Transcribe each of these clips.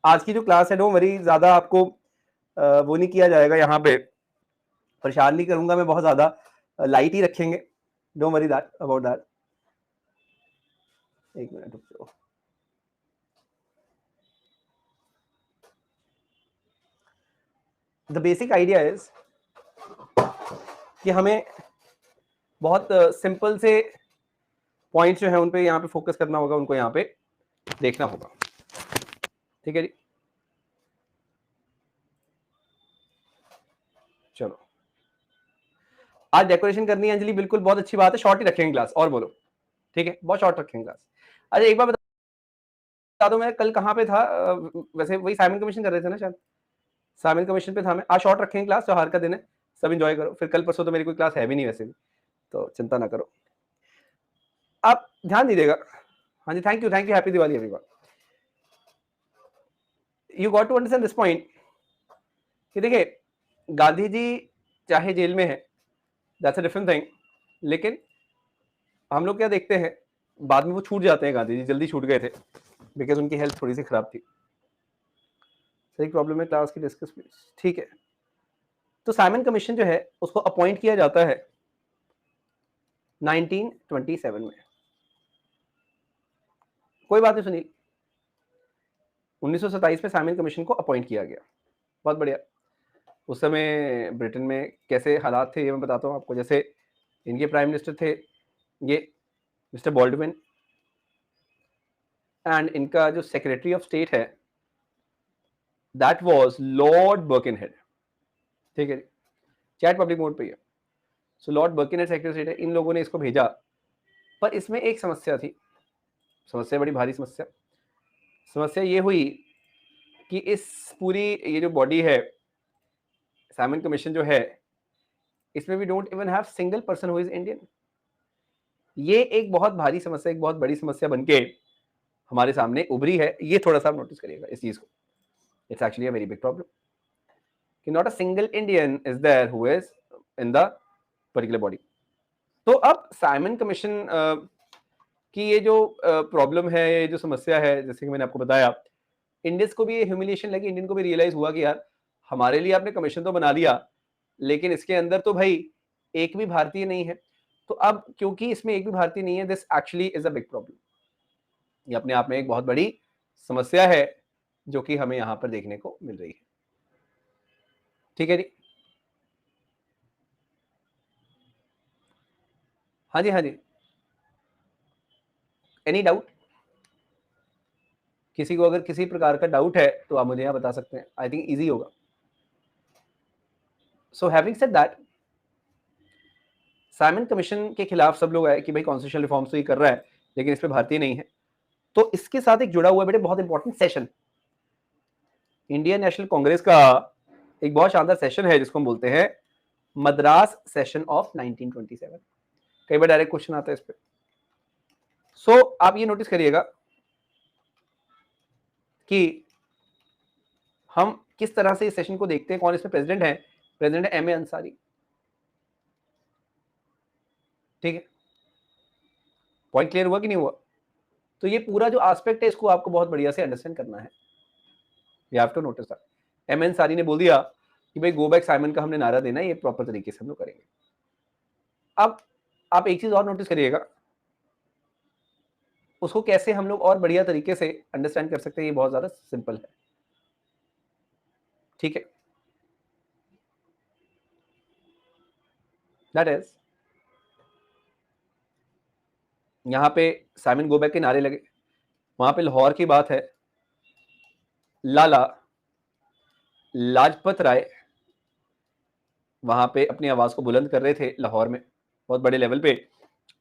आज की जो क्लास है, डोंट वरी, ज़्यादा आपको वो नहीं किया जाएगा, यहाँ पे परेशान नहीं करूंगा मैं बहुत ज़्यादा, लाइट ही रखेंगे, don't worry that about that. एक मिनट रुक जाओ। द बेसिक आइडिया इज कि हमें बहुत सिंपल से पॉइंट्स जो है उन पे यहाँ पे फोकस करना होगा, उनको यहाँ पे देखना होगा, ठीक है जी। चलो, आज डेकोरेशन करनी है अंजलि, बिल्कुल बहुत अच्छी बात है, शॉर्ट ही रखेंगे क्लास, और बोलो, ठीक है, बहुत शॉर्ट रखेंगे क्लास। अच्छा एक बार बता दो, मैं कल कहाँ पे था, वैसे वही साइमन कमीशन कर रहे थे ना शायद, साइमन कमीशन पे था मैं। आज शॉर्ट रखेंगे क्लास, त्योहार का दिन है, सब एंजॉय करो, फिर कल परसों तो मेरी कोई क्लास है भी नहीं वैसे भी, तो चिंता ना करो, आप ध्यान दीजिएगा। हाँ जी, thank you, happy Diwali everyone. You got to understand this point कि देखिए, गांधी जी चाहे जेल में है, दैट्स अ डिफरेंट थिंग, लेकिन हम लोग क्या देखते हैं, बाद में वो छूट जाते हैं, गांधी जी जल्दी छूट गए थे बिकॉज उनकी हेल्थ थोड़ी सी खराब थी। सही प्रॉब्लम है क्लास की, डिस्कस प्लीज, ठीक है। तो साइमन कमीशन जो है उसको अपॉइंट किया जाता है 1927 में। कोई बात नहीं सुनील, 1927 में साइमन कमीशन को अपॉइंट किया गया, बहुत बढ़िया। उस समय ब्रिटेन में कैसे हालात थे ये मैं बताता हूँ आपको। जैसे इनके प्राइम मिनिस्टर थे ये मिस्टर बॉल्डविन, एंड इनका जो सेक्रेटरी ऑफ स्टेट है दैट वाज लॉर्ड बर्किनहेड, ठीक है, चैट पब्लिक मोड पे है। सो लॉर्ड बर्किनहेड सेक्रेटरी स्टेट है, इन लोगों ने इसको भेजा, पर इसमें एक समस्या थी, समस्या बड़ी भारी समस्या। समस्या ये हुई कि इस पूरी ये जो बॉडी है साइमन कमीशन जो है, इसमें we don't even have single person who is Indian. ये एक बहुत भारी समस्या, एक बहुत बड़ी समस्या बनके हमारे सामने उभरी है, ये थोड़ा सा नोटिस करिएगा इस चीज को। It's actually a very big problem कि not a single Indian is there who is in the particular body. तो अब साइमन कमीशन की ये जो प्रॉब्लम है, ये जो समस्या है, जैसे कि मैंने आपको बताया, इंडियंस को भी ये ह्यूमिलिएशन लगी, इंडियन को भी रियलाइज हुआ कि यार हमारे लिए आपने कमीशन तो बना लिया, लेकिन इसके अंदर तो भाई एक भी भारतीय नहीं है। तो अब क्योंकि इसमें एक भी भारतीय नहीं है, this actually is a big problem. ये अपने आप में एक बहुत बड़ी समस्या है जो कि हमें यहाँ पर देखने को मिल रही है, ठीक है जी। हाँ जी, हाँ जी, एनी डाउट? किसी को अगर किसी प्रकार का डाउट है तो आप मुझे यहाँ बता सकते हैं, आई थिंक ईजी होगा। So having said that, Simon commission के खिलाफ सब लोग आए कि भाई कॉन्स्टिट्यूशनल रिफॉर्म्स तो ये कर रहा है लेकिन इस पे भारतीय नहीं है। तो इसके साथ एक जुड़ा हुआ बेटे बहुत important session, Indian national Congress का एक बहुत शानदार सेशन है जिसको हम बोलते हैं मद्रास सेशन ऑफ 1927। कई बार डायरेक्ट क्वेश्चन आता है इस पे। सो आप ये नोटिस करिएगा कि हम किस तरह से इस सेशन को देखते हैं। कौन इसमें प्रेसिडेंट है? प्रेसिडेंट है एम ए अंसारी, ठीक है। पॉइंट क्लियर हुआ कि नहीं हुआ? तो ये पूरा जो एस्पेक्ट है इसको आपको बहुत बढ़िया से अंडरस्टैंड करना है, you have to notice that. M N सारी ने बोल दिया कि भाई गो बैक साइमन का हमने नारा देना है, ये प्रॉपर तरीके से हम लोग करेंगे। अब आप एक चीज और नोटिस करिएगा, उसको कैसे हम लोग और बढ़िया तरीके से अंडरस्टैंड कर सकते हैं, ये बहुत ज्यादा सिंपल है, ठीक है। दैट इज, यहाँ पे साइमन गो बैक के नारे लगे, वहां पे लाहौर की बात है, लाला लाजपत राय वहां पे अपनी आवाज को बुलंद कर रहे थे लाहौर में बहुत बड़े लेवल पे,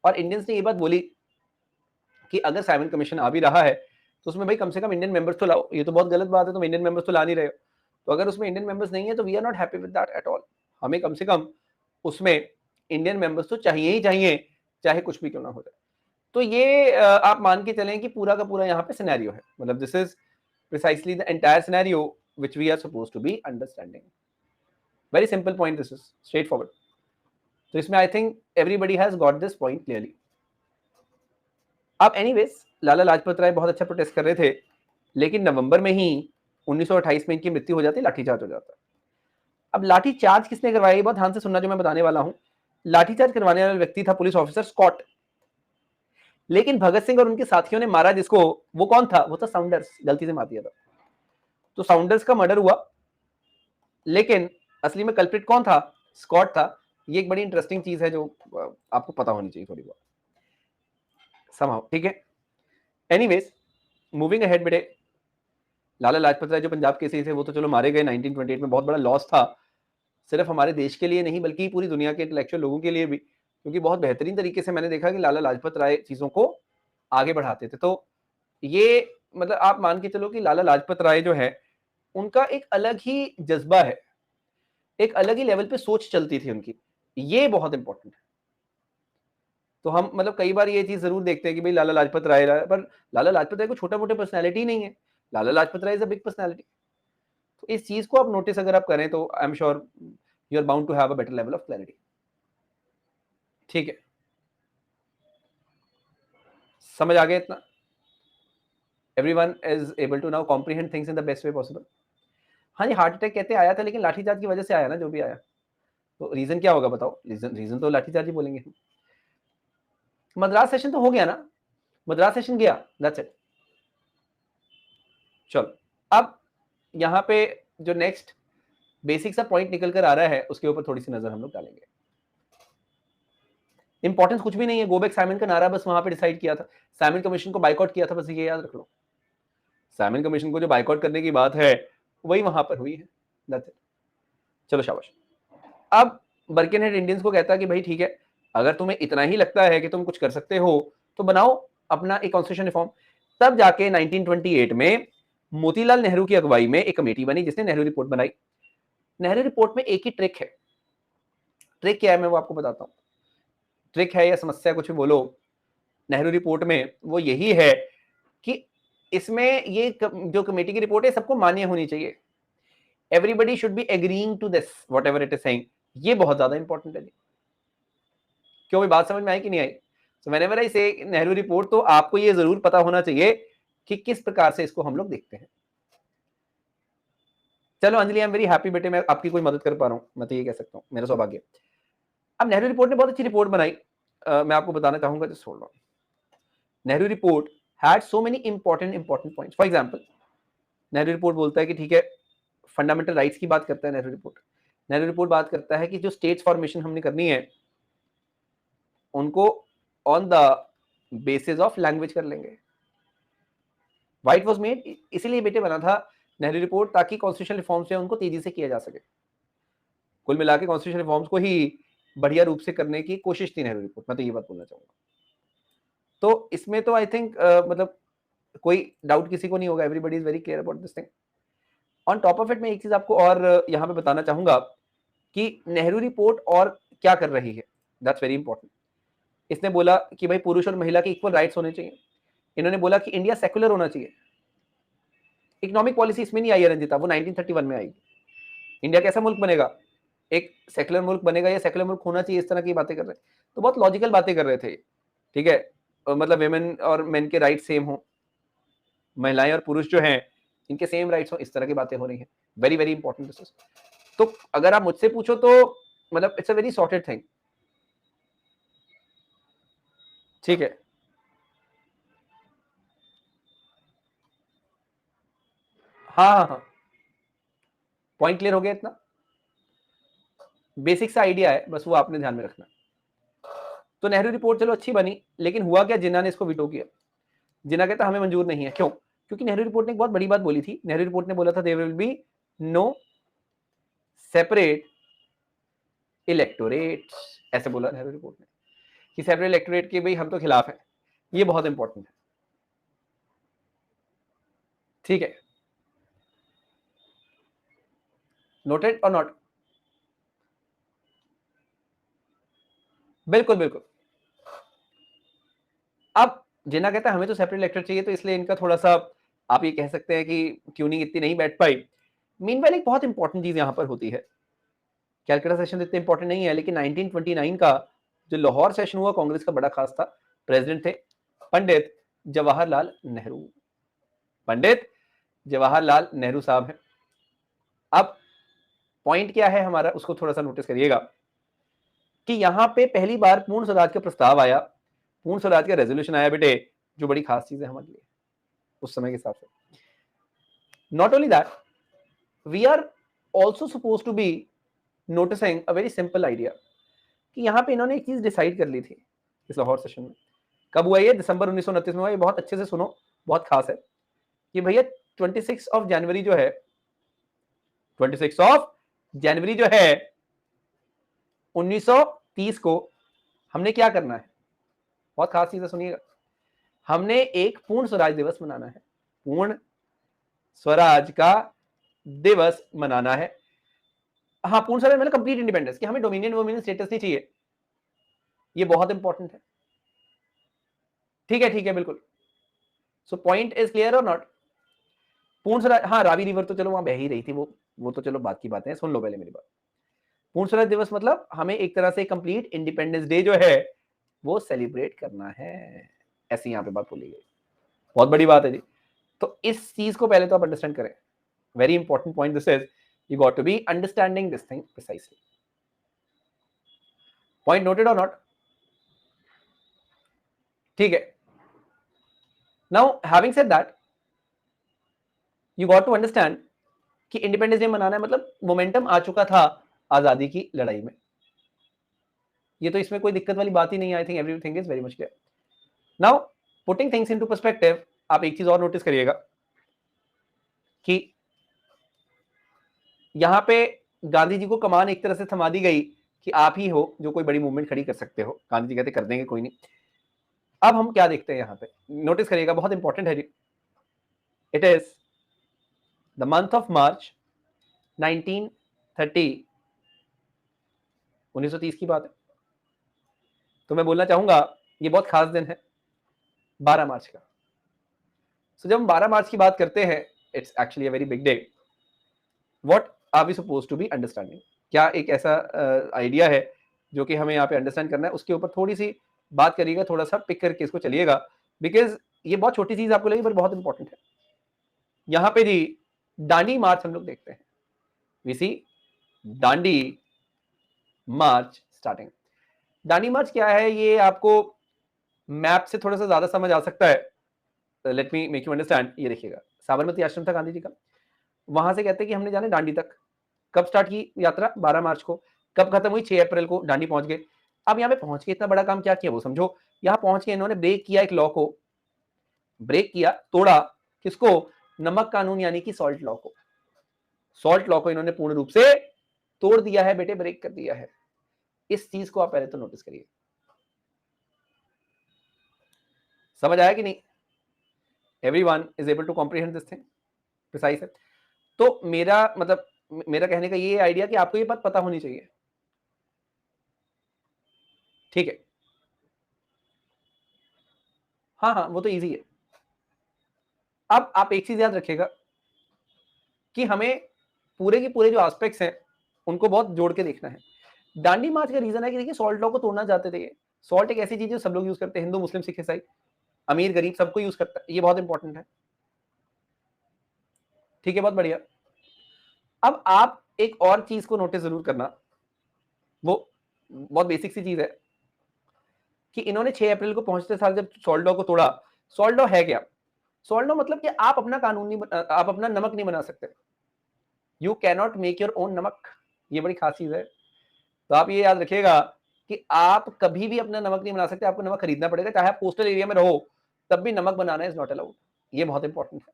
और इंडियंस ने ये बात बोली कि अगर साइमन कमीशन आ भी रहा है तो उसमें भाई कम से कम इंडियन मेंबर्स तो लाओ। ये तो बहुत गलत बात है, तुम इंडियन मेंबर्स तो ला नहीं रहे हो। तो अगर उसमें इंडियन मेंबर्स नहीं है तो we are not happy with that at all. हमें कम से कम उसमें इंडियन मेंबर्स तो चाहिए ही चाहिए, चाहे कुछ भी क्यों ना हो जाए। तो ये आप मान के चलें कि पूरा का पूरा यहाँ पे सिनेरियो है, मतलब this is precisely the entire scenario which we are supposed to be understanding. Very simple point, this is straightforward. तो इसमें I think everybody has got this point clearly. अब एनीवेज लाला लाजपत राय बहुत अच्छा प्रोटेस्ट कर रहे थे, लेकिन नवंबर में ही 1928 में इनकी मृत्यु हो जाती है, लाठीचार्ज हो जाता है। अब लाठीचार्ज किसने करवाया, ये बहुत ध्यान से सुनना जो मैं बताने वाला हूं। लाठीचार्ज करवाने वाला व्यक्ति था पुलिस ऑफिसर स्कॉट, लेकिन भगत सिंह और उनके साथियों ने मारा जिसको, वो कौन था, वो था साउंडर्स, गलती से मार दिया था। तो साउंडर्स का मर्डर हुआ, लेकिन असली में कल्प्रिट कौन था, स्कॉट था। ये एक बड़ी इंटरेस्टिंग चीज है जो आपको पता होनी चाहिए थोड़ी बहुत समहाउ, ठीक है। एनीवेज, मूविंग अहेड बेटे, लाला लाजपत राय जो पंजाब केसरी थे वो तो चलो मारे गए 1928 में, बहुत बड़ा लॉस था, सिर्फ हमारे देश के लिए नहीं बल्कि पूरी दुनिया के इंटेलेक्चुअल लोगों के लिए भी, क्योंकि बहुत बेहतरीन तरीके से मैंने देखा कि लाला लाजपत राय चीजों को आगे बढ़ाते थे। तो ये मतलब आप मान के चलो कि लाला लाजपत राय जो है उनका एक अलग ही जज्बा है, एक अलग ही लेवल पे सोच चलती थी उनकी, ये बहुत इंपॉर्टेंट है। तो हम मतलब कई बार ये चीज जरूर देखते हैं कि भाई लाला लाजपत राय, पर लाला लाजपत राय को छोटा मोटा पर्सनैलिटी नहीं है, लाला लाजपत राय इज अ बिग पर्सनैलिटी। तो इस चीज को आप नोटिस अगर आप करें तो I am sure you are bound to have a better level of clarity, ठीक है। समझ आ गया इतना, everyone is able to now comprehend things in the best way possible. हाँ जी, हार्ट अटैक कहते आया था, लेकिन लाठीचार्ज की वजह से आया ना, जो भी आया। तो रीजन क्या होगा बताओ, रीजन तो लाठीचार्ज ही बोलेंगे। मद्रास सेशन तो हो गया ना, मद्रास सेशन गया, दैट्स इट। चलो, अब यहाँ पे जो नेक्स्ट बेसिक सा पॉइंट निकल कर आ रहा है उसके ऊपर थोड़ी सी नजर हम लोग डालेंगे। इंपॉर्टेंस कुछ भी नहीं है, गो बैक साइमन का नारा बस वहां पे डिसाइड किया था, साइमन कमीशन को बाइकआउट किया था, बस ये याद रख लो। साइमन कमीशन को जो बाइकआउट करने की बात है वही वहां पर हुई है, दैट्स इट। चलो शाबाश। अब बर्किनहेड इंडियंस को कहता है कि भाई ठीक है, अगर तुम्हें इतना ही लगता है कि तुम कुछ कर सकते हो तो बनाओ अपना एक कॉन्स्टिट्यूशन रिफॉर्म। तब जाके 1928 में मोतीलाल नेहरू की अगुवाई में एक कमेटी बनी जिसने नेहरू रिपोर्ट बनाई। नेहरू रिपोर्ट में एक ही ट्रिक है, ट्रिक क्या है मैं वो आपको बताता हूँ, ट्रिक है या समस्या कुछ भी बोलो, नेहरू रिपोर्ट में वो यही है कि इसमें ये जो कमेटी की रिपोर्ट है सबको मान्य होनी चाहिए, everybody should be agreeing to this whatever it is saying. ये बहुत ज्यादा इंपॉर्टेंट है। क्यों, भी बात समझ में आई कि नहीं आई? सो व्हेनेवर आई से नेहरू रिपोर्ट, तो आपको ये जरूर पता होना चाहिए कि किस प्रकार से इसको हम लोग देखते हैं। चलो Anjali, I am very happy बेटे, मैं आपकी कोई मदद कर पा रहा हूँ, मैं तो ये कह सकता हूँ, मेरा सौभाग्य। अब नेहरू रिपोर्ट ने बहुत अच्छी रिपोर्ट बनाई, मैं आपको बताना चाहूंगा, just hold on. Nehru report had so many important points. For example, Nehru report बोलता है कि ठीक है, फंडामेंटल राइट्स की बात करता है नेहरू रिपोर्ट। नेहरू रिपोर्ट बात करता है कि जो स्टेट्स फॉर्मेशन हमने करनी है उनको on the basis of language कर लेंगे। व्हाइट वॉज मेड इसीलिए बेटे बना था नेहरू रिपोर्ट, ताकि कॉन्स्टिट्यूशन रिफॉर्म्स है उनको तेजी से किया जा सके। कुल मिला के कॉन्स्टिट्यूशन रिफॉर्म्स को ही बढ़िया रूप से करने की कोशिश थी नेहरू रिपोर्ट, मैं तो ये बात बोलना चाहूंगा। तो इसमें तो आई थिंक मतलब कोई डाउट किसी को नहीं होगा, everybody is very clear about this thing. On top of it मैं एक चीज आपको और यहाँ पे बताना चाहूंगा कि नेहरू रिपोर्ट और क्या कर रही है, दैट्स वेरी इंपॉर्टेंट। इसने बोला कि भाई पुरुष और महिला के इक्वल राइट्स होने चाहिए। इन्होंने बोला कि इंडिया सेकुलर होना चाहिए। इकोनॉमिक पॉलिसी इसमें नहीं आई है रंजिता, वो 1931 में आई। इंडिया कैसा मुल्क बनेगा, एक सेकुलर मुल्क बनेगा या सेकुलर मुल्क होना चाहिए, इस तरह की बातें कर रहे हैं। तो बहुत लॉजिकल बातें कर रहे थे, ठीक है। मतलब वेमेन और मेन के राइट सेम हो, महिलाएं और पुरुष जो हैं इनके सेम राइट्स हो, इस तरह की बातें हो रही हैं। Very very important this is. तो अगर आप मुझसे पूछो तो मतलब it's a very sorted thing, ठीक है। हाँ हाँ हाँ, पॉइंट क्लियर हो गया इतना, बेसिक सा आइडिया है, बस वो आपने ध्यान में रखना। तो नेहरू रिपोर्ट चलो अच्छी बनी, लेकिन हुआ क्या, जिन्ना ने इसको वीटो किया। जिन्ना कहता हमें मंजूर नहीं है। क्यों? क्योंकि नेहरू रिपोर्ट ने एक बहुत बड़ी बात बोली थी। नेहरू रिपोर्ट ने बोला था there will be no separate electorate, ऐसे बोला नेहरू रिपोर्ट ने कि सेपरेट इलेक्टोरेट के भाई हम तो खिलाफ हैं। ये बहुत इंपॉर्टेंट है, ठीक है। नोटेड और नॉट? बिल्कुल बिल्कुल। अब जिन्ना कहता है हमें तो सेपरेट इलेक्टोरेट चाहिए, तो इसलिए इनका थोड़ा सा आप ये कह सकते हैं कि ट्यूनिंग इतनी नहीं बैठ पाई। मीनवाइल एक बहुत इंपॉर्टेंट चीज यहां पर होती है, कैलकाटा सेशन इतने इंपॉर्टेंट नहीं है, लेकिन 1929 का जो लाहौर सेशन हुआ कांग्रेस का बड़ा खास था। प्रेसिडेंट थे पंडित जवाहरलाल नेहरू। पंडित जवाहरलाल नेहरू साहब हैं। अब पॉइंट क्या है हमारा, उसको थोड़ा सा नोटिस करिएगा कि यहां पे पहली बार पूर्ण स्वराज का प्रस्ताव आया, पूर्ण स्वराज का रेजोल्यूशन आया बेटे, जो बड़ी खास चीज है हमारे लिए उस समय के हिसाब से। Not only that, we are also suppose to be noticing a very simple idea कि यहाँ पे इन्होंने एक चीज डिसाइड कर ली थी इस लाहौर सेशन में। कब हुआ ये? दिसंबर 1929 में हुआ। ये बहुत अच्छे से सुनो, बहुत खास है कि भैया 26 ऑफ जनवरी जो है, 26 ऑफ जनवरी जो है 1930 को हमने क्या करना है? बहुत खास चीज है, सुनिएगा। हमने एक पूर्ण स्वराज दिवस मनाना है, पूर्ण स्वराज का दिवस मनाना है। हाँ, पूर्ण स्वराज मतलब कंप्लीट इंडिपेंडेंस, कि हमें डोमिनियन वोमिनियन स्टेटस नहीं चाहिए। ये बहुत इंपॉर्टेंट है। ठीक है, बिल्कुल। सो पॉइंट इज क्लियर और नॉट? पूर्ण स्वराज, हाँ रावी रिवर तो चलो वहां बह ही रही थी, वो तो चलो बात की बातें हैं, सुन लो पहले मेरी बात। पूर्ण स्वराज दिवस मतलब हमें एक तरह से कंप्लीट इंडिपेंडेंस डे जो है वो सेलिब्रेट करना है, ऐसी यहाँ पे बात बोली गई। बहुत बड़ी बात है जी। तो इस चीज को पहले तो आप अंडरस्टैंड करें। Very important point this is, you got to be understanding this thing precisely. Point noted और नॉट? ठीक है। Now having said that, you got to understand कि इंडिपेंडेंस डे मनाना है मतलब मोमेंटम आ चुका था आजादी की लड़ाई में। ये तो इसमें कोई दिक्कत वाली बात ही नहीं है। I think everything is very much clear. Now putting things into perspective, आप एक चीज और नोटिस करिएगा कि यहां पे गांधी जी को कमान एक तरह से थमा दी गई कि आप ही हो जो कोई बड़ी मूवमेंट खड़ी कर सकते हो। गांधी जी कहते कर देंगे, कोई नहीं। अब हम क्या देखते हैं यहाँ पे, नोटिस करिएगा, बहुत इंपॉर्टेंट है जी। It is the month of March 1930, 1930 की बात है। तो मैं बोलना चाहूंगा ये बहुत खास दिन है 12 मार्च का। सो जब हम 12 मार्च की बात करते हैं, it's actually a very big day. What are we suppose to be understanding? क्या एक ऐसा आइडिया है जो कि हमें यहाँ पे अंडरस्टैंड करना है? उसके ऊपर थोड़ी सी बात करिएगा, थोड़ा सा पिक करके इसको चलिएगा, बिकॉज ये बहुत छोटी चीज आपको लगी पर बहुत इंपॉर्टेंट है। यहाँ पे जी दांडी मार्च हम लोग देखते हैं। We see Dandi march starting. Dandi march क्या है, ये आपको मैप से थोड़ा सा ज्यादा समझ आ सकता है। Let me make you understand. ये देखिएगा, साबरमती आश्रम था गांधी जी का, वहां से कहते हैं कि हमने जाना दांडी तक। कब स्टार्ट की यात्रा? 12 मार्च को। कब खत्म हुई? 6 अप्रैल को दांडी पहुंच गए। अब यहाँ पे पहुंच के इतना बड़ा काम क्या किया वो समझो। यहाँ पहुंच के इन्होंने ब्रेक किया, एक लॉ को ब्रेक किया, तोड़ा। किसको? नमक कानून यानी कि सॉल्ट लॉ को। सॉल्ट लॉ को इन्होंने पूर्ण रूप से तोड़ दिया है बेटे, ब्रेक कर दिया है। इस चीज को आप पहले तो नोटिस करिए। समझ आया कि नहीं? Everyone is able to comprehend this thing precise है? तो मेरा मतलब, मेरा कहने का ये आइडिया कि आपको ये बात पता होनी चाहिए। ठीक है, हाँ, वो तो इजी है। अब आप एक चीज याद रखिएगा कि हमें पूरे के पूरे जो एस्पेक्ट्स हैं उनको बहुत जोड़ के देखना है। दांडी मार्च का रीजन है कि देखिए सॉल्ट लॉ को तोड़ना चाहते थे। सॉल्ट एक ऐसी चीज है सब लोग यूज करते हैं, हिंदू मुस्लिम सिख ईसाई, अमीर गरीब सबको यूज करता है। ये बहुत इंपॉर्टेंट है। ठीक है, बहुत बढ़िया। अब आप एक और चीज को नोटिस जरूर करना, वो बहुत बेसिक सी चीज है कि इन्होंने 6 अप्रैल को पहुंचते साल जब सॉल्ट लॉ को तोड़ा। सॉल्ट लॉ है क्या? सॉल्ट लॉ मतलब कि आप अपना कानून नहीं आप अपना नमक नहीं बना सकते। You cannot make your own नमक। ये बड़ी खास चीज है। तो आप ये याद रखिएगा कि आप कभी भी अपना नमक नहीं बना सकते, आपको नमक खरीदना पड़ेगा। चाहे आप कोस्टल एरिया में रहो तब भी नमक बनाना इज नॉट अलाउड। ये बहुत इंपॉर्टेंट है।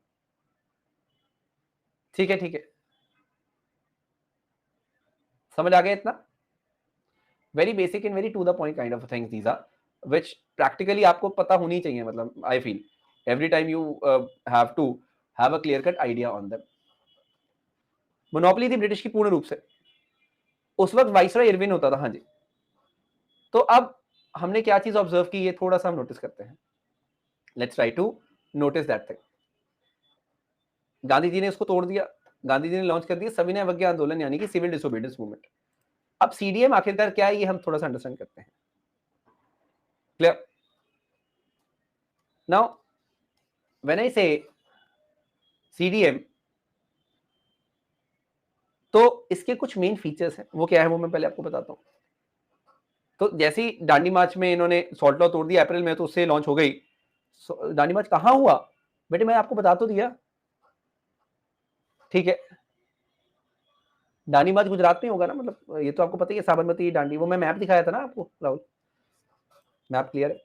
ठीक है, समझ आ गया इतना? Very basic and very to the point kind of things these are, which practically आपको पता होनी चाहिए। मतलब I feel every time you have to have a clear cut idea on them. Monopoly थी ब्रिटिश की पूर्ण रूप से। उस वक्त वाइसरॉय इरविन होता था। हाँ जी। तो अब हमने क्या चीज ऑब्जर्व की, ये थोड़ा सा हम नोटिस करते हैं। Let's try to notice that thing. Gandhi ji ने इसको तोड़ दिया। गांधी जी ने लॉन्च कर दिया सविनय अवज्ञा आंदोलन यानी कि सिविल डिसोबीडियंस मूवमेंट। अब सीडीएम आखिरकार क्या है, ये हम थोड़ा सा अंडरस्टैंड करते हैं। क्लियर? नाउ व्हेन आई से CDM, तो इसके कुछ मेन फीचर्स हैं, वो क्या है वो मैं पहले आपको बताता हूँ। तो जैसे ही दांडी मार्च में इन्होंने सॉल्ट लॉ तोड़ दिया अप्रैल में, तो उससे लॉन्च हो गई। दांडी मार्च कहाँ हुआ बेटे, मैं आपको बता तो दिया, ठीक है। दांडी मार्च गुजरात में होगा ना, मतलब ये तो आपको पता ही है, साबरमती दांडी, वो मैं मैप दिखाया था ना आपको राहुल, मैप क्लियर है।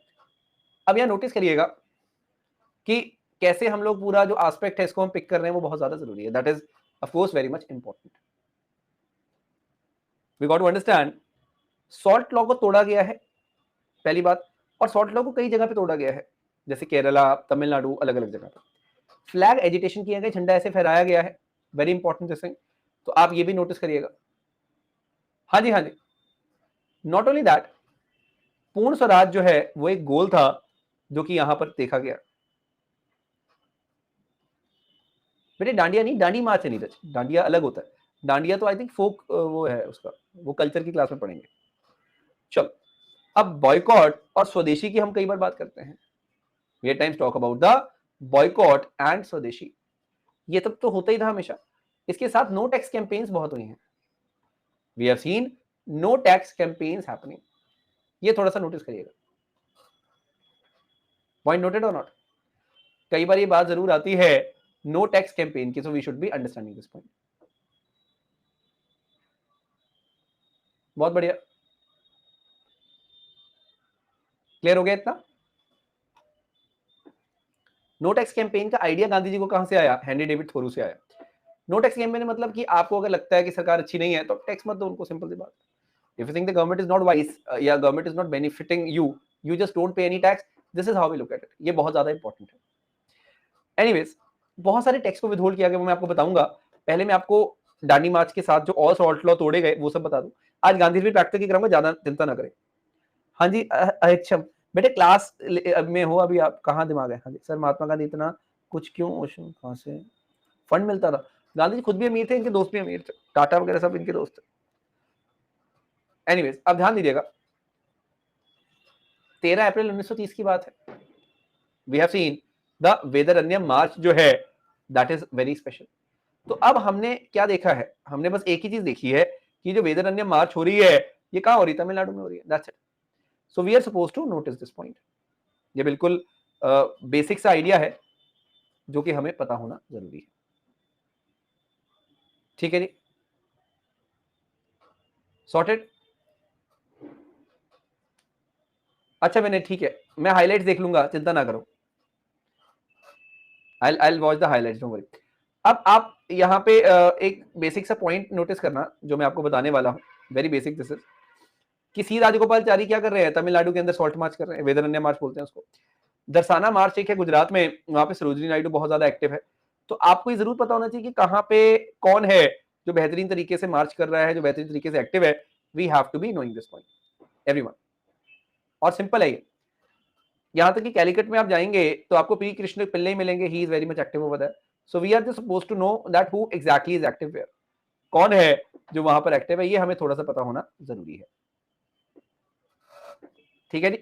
अब यहाँ नोटिस करिएगा कि कैसे हम लोग पूरा जो एस्पेक्ट है इसको हम पिक कर रहे हैं, वो बहुत ज्यादा जरूरी है। That is of course very much important. We got to understand, salt law को तोड़ा गया है, पहली बात। और सॉल्ट लॉ को कई जगह पे तोड़ा गया है, जैसे केरला, तमिलनाडु, अलग अलग जगह पे। फ्लैग एजिटेशन किया गया, झंडा ऐसे फहराया गया है, वेरी इंपॉर्टेंट दिस थिंग, तो आप ये भी नोटिस करिएगा। हाँ जी, हाँ जी। नॉट ओनली दैट, पूर्ण स्वराज जो है वो एक गोल था जो कि यहां पर देखा गया। बेटे डांडिया नहीं, दांडी मार्च है नीरज, डांडिया अलग होता है। डांडिया तो आई थिंक फोक वो है उसका, वो कल्चर की क्लास में पढ़ेंगे। चलो, अब बॉयकॉट और स्वदेशी की हम कई बार बात करते हैं। We times talk about the boycott and swadeshi, ये तब तो होता ही था हमेशा। इसके साथ नो टैक्स कैंपेन्स बहुत हुई हैं। We have seen no tax campaigns happening, ये थोड़ा सा नोटिस करिएगा। पॉइंट नोटेड और नॉट? कई बार ये बात जरूर आती है नो टैक्स कैंपेन की, so we should be understanding this point. बहुत बढ़िया, क्लियर हो गया इतना? नो टैक्स कैंपेन का आइडिया गांधी जी को कहां से आया? हेनरी डेविड थोरू से आया। नो टैक्स कैंपेन मतलब कि आपको अगर लगता है कि सरकार अच्छी नहीं है तो टैक्स मत दो उनको, सिंपल सी बात। If you think the government is not wise या government is not benefiting you, you just don't pay any tax. This is how we look at it, ये बहुत ज्यादा इंपॉर्टेंट है। एनीवेज, बहुत सारे टैक्स को विथहोल्ड किया गया, वो मैं आपको बताऊंगा। पहले मैं आपको दांडी मार्च के साथ जो और सॉल्ट लॉ तोड़े गए वो सब बता दूं। आज गांधी जी प्रैक्टिकल कराऊंगा, ज्यादा चिंता ना करें। हाँ जी, अच्छा बेटे क्लास में हो अभी आप, कहाँ दिमाग है? हाँ जी सर, महात्मा गांधी इतना कुछ क्यों, ओशन कहाँ से फंड मिलता था? गांधी जी खुद भी अमीर थे, इनके दोस्त भी अमीर थे, टाटा वगैरह सब इनके दोस्त थे। एनीवेज, अब ध्यान दीजिएगा, 13 अप्रैल 1930 की बात है। वी हैव सीन द वेदरन्यम मार्च जो है, दैट इज वेरी स्पेशल। तो अब हमने क्या देखा है? हमने बस एक ही चीज देखी है कि जो वेदरन्यम मार्च हो रही है ये कहाँ हो रही है? तमिलनाडु में हो रही है, that's it. So we are suppose to notice this point. ये बिल्कुल बेसिक सा आइडिया है जो कि हमें पता होना जरूरी है, ठीक है जी? सॉर्टेड? अच्छा मैंने, ठीक है, मैं हाइलाइट्स देख लूंगा, चिंता ना करो। I'll watch the highlights, don't worry. अब आप यहाँ पे एक बेसिक सा पॉइंट नोटिस करना जो मैं आपको बताने वाला हूँ, वेरी बेसिक दिस इज, कि सी राजगोपालचारी क्या कर रहे हैं? तमिलनाडु के अंदर सॉल्ट मार्च कर रहे हैं, वेदरन्य मार्च बोलते हैं उसको। दरसाना मार्च एक है गुजरात में, वहां पे सरोजिनी नायडू बहुत ज्यादा एक्टिव है। तो आपको ये जरूर पता होना चाहिए कि कहाँ पे कौन है जो बेहतरीन तरीके से मार्च कर रहा है, जो बेहतरीन तरीके से एक्टिव है। We have to be knowing this point everyone. और सिंपल है ये, यहाँ तक कि कैलिकट में आप जाएंगे तो आपको पी कृष्ण पिल्ले मिलेंगे, he is very much active over there. So we are just supposed to know that who exactly is active where, कौन है जो वहां पर एक्टिव है, ये हमें थोड़ा सा पता होना जरूरी है, ठीक है जी?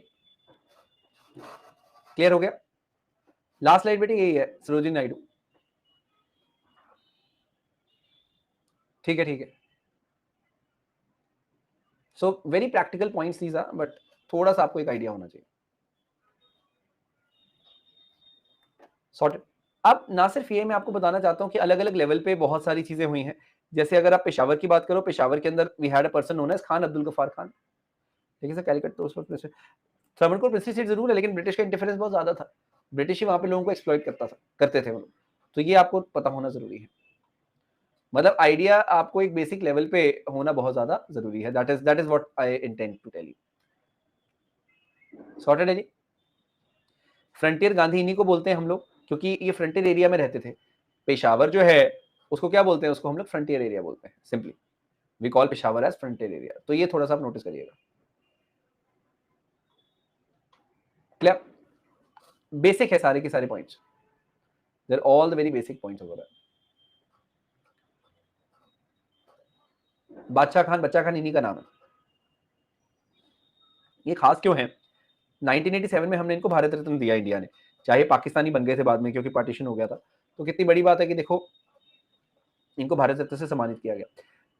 क्लियर हो गया? लास्ट स्लाइड बेटे यही है, सरोजिनी नायडू, ठीक है, ठीक है। So very practical points these are, but थोड़ा सा आपको एक आइडिया होना चाहिए। सॉर्टेड। अब ना सिर्फ ये, मैं आपको बताना चाहता हूँ कि अलग अलग लेवल पे बहुत सारी चीजें हुई हैं। जैसे अगर आप पेशावर की बात करो, पेशावर के अंदर we had a person known as Khan Abdul Gaffar Khan, ठीक है सर। कैलिकट तो उस वक्त त्रावणकोर प्रिंसली स्टेट जरूर है, लेकिन ब्रिटिश का इंटरफेरेंस बहुत ज्यादा था। ब्रिटिश ही वहां पे लोगों को एक्सप्लॉइट करते थे वो लोग। तो ये आपको पता होना जरूरी है, मतलब आइडिया आपको एक बेसिक लेवल पे होना बहुत ज्यादा जरूरी है। That is what I intend to tell you. Sorted है जी? फ्रंटियर गांधी इन्हीं को बोलते हैं हम लोग, क्योंकि ये फ्रंटियर एरिया में रहते थे। पेशावर जो है उसको क्या बोलते हैं? उसको हम लोग फ्रंटियर एरिया बोलते हैं, simply we call Peshawar as frontier area. तो ये थोड़ा सा आप नोटिस करिएगा। क्लियर? बेसिक है सारे के सारे points, there all the very basic points over that. Badshah Khan, बच्चा खान इन्हीं का नाम है। ये खास क्यों है? 1987 में हमने इनको भारत रत्न दिया इंडिया ने, चाहे पाकिस्तानी बन गए थे बाद में क्योंकि पार्टीशन हो गया था। तो कितनी बड़ी बात है कि देखो इनको भारत रत्न से सम्मानित किया गया।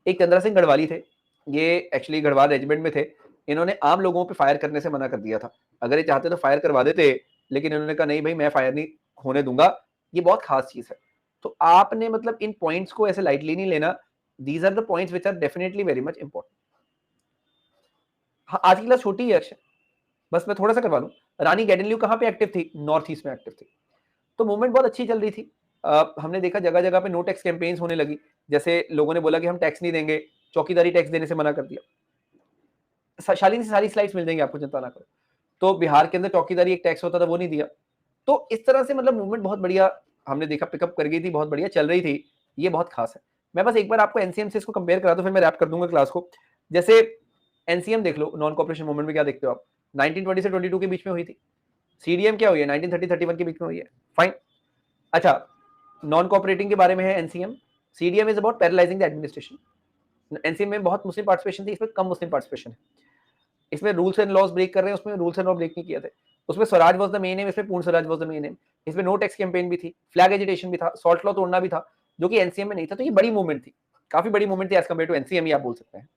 एक चंद्रा सिंह गढ़वाली थे, ये एक्चुअली गढ़वाल रेजिमेंट में थे। इन्होंने आम लोगों पे फायर करने से मना कर दिया था। अगर ये चाहते तो फायर करवा देते, लेकिन इन्होंने कहा नहीं भाई मैं फायर नहीं होने दूंगा। ये बहुत खास चीज है। तो आपने मतलब इन पॉइंट्स को ऐसे लाइटली नहीं लेना। These are the points which are definitely very much important. हाँ, आज की क्लास छोटी है अक्षय, बस मैं थोड़ा सा करवा लूं। रानी गैडनल्यू कहाँ पे एक्टिव थी? नॉर्थ ईस्ट में एक्टिव थी। तो मूवमेंट बहुत अच्छी चल रही थी। हमने देखा जगह जगह पे नो टैक्स कैंपेन्स होने लगी। जैसे लोगों ने बोला कि हम टैक्स नहीं देंगे, चौकीदारी टैक्स देने से मना कर दिया। शालीन से सारी स्लाइड्स मिल जाएंगी आपको, चिंता ना करो। तो बिहार के अंदर चौकीदारी एक टैक्स होता था, वो नहीं दिया। तो इस तरह से मतलब मूवमेंट बहुत बढ़िया हमने देखा पिकअप कर गई थी, बहुत बढ़िया चल रही थी। ये बहुत खास है। मैं बस एक बार आपको एनसीएम से इसको कंपेयर करा दूं, फिर मैं रैप कर दूंगा क्लास को। जैसे एनसीएम देख लो, नॉन कॉपरेशन मूवमेंट में क्या देखते हो आप? 1920 से 22 के बीच में हुई थी। सीडीएम क्या हुई है? 1930-31 के बीच में हुई है। फाइन। अच्छा, नॉन कोऑपरेटिंग के बारे में है NCM. CDM is about paralysing the administration. NCM में बहुत मुस्लिम पार्टिसिपेशन थी, इसमें कम मुस्लिम पार्टिसिपेशन है। इसमें रूल्स एंड लॉज ब्रेक कर रहे हैं, उसमें रूल्स एंड लॉ ब्रेक नहीं किए थे। उसमें Swaraj was the main M, इसमें पूर्ण Swaraj was the main M. इसमें नो टैक्स कैंपेन भी थी, फ्लैग एजिटेशन भी था, सॉल्ट लॉ तोड़ना भी था, जो कि एनसीएम में नहीं था। तो ये बड़ी मूवमेंट थी, काफी बड़ी मूवमेंट थी एज कम्पेयर टू एनसीएम ही आप बोल सकते हैं।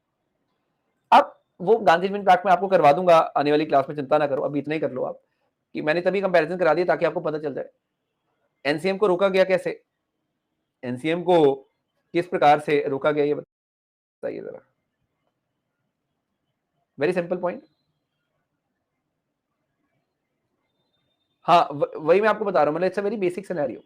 अब वो गांधी विन ट्रैक में आपको करवा दूंगा आने वाली क्लास में, चिंता ना करो, अभी इतना ही कर लो आप कि मैंने तभी कंपैरिजन करा दिया ताकि आपको पता चल जाए एनसीएम को रोका गया कैसे, एनसीएम को किस प्रकार से रोका गया, ये बताइए जरा। Very simple point. हाँ, वही मैं आपको बता रहा हूँ, मतलब it's a very basic scenario.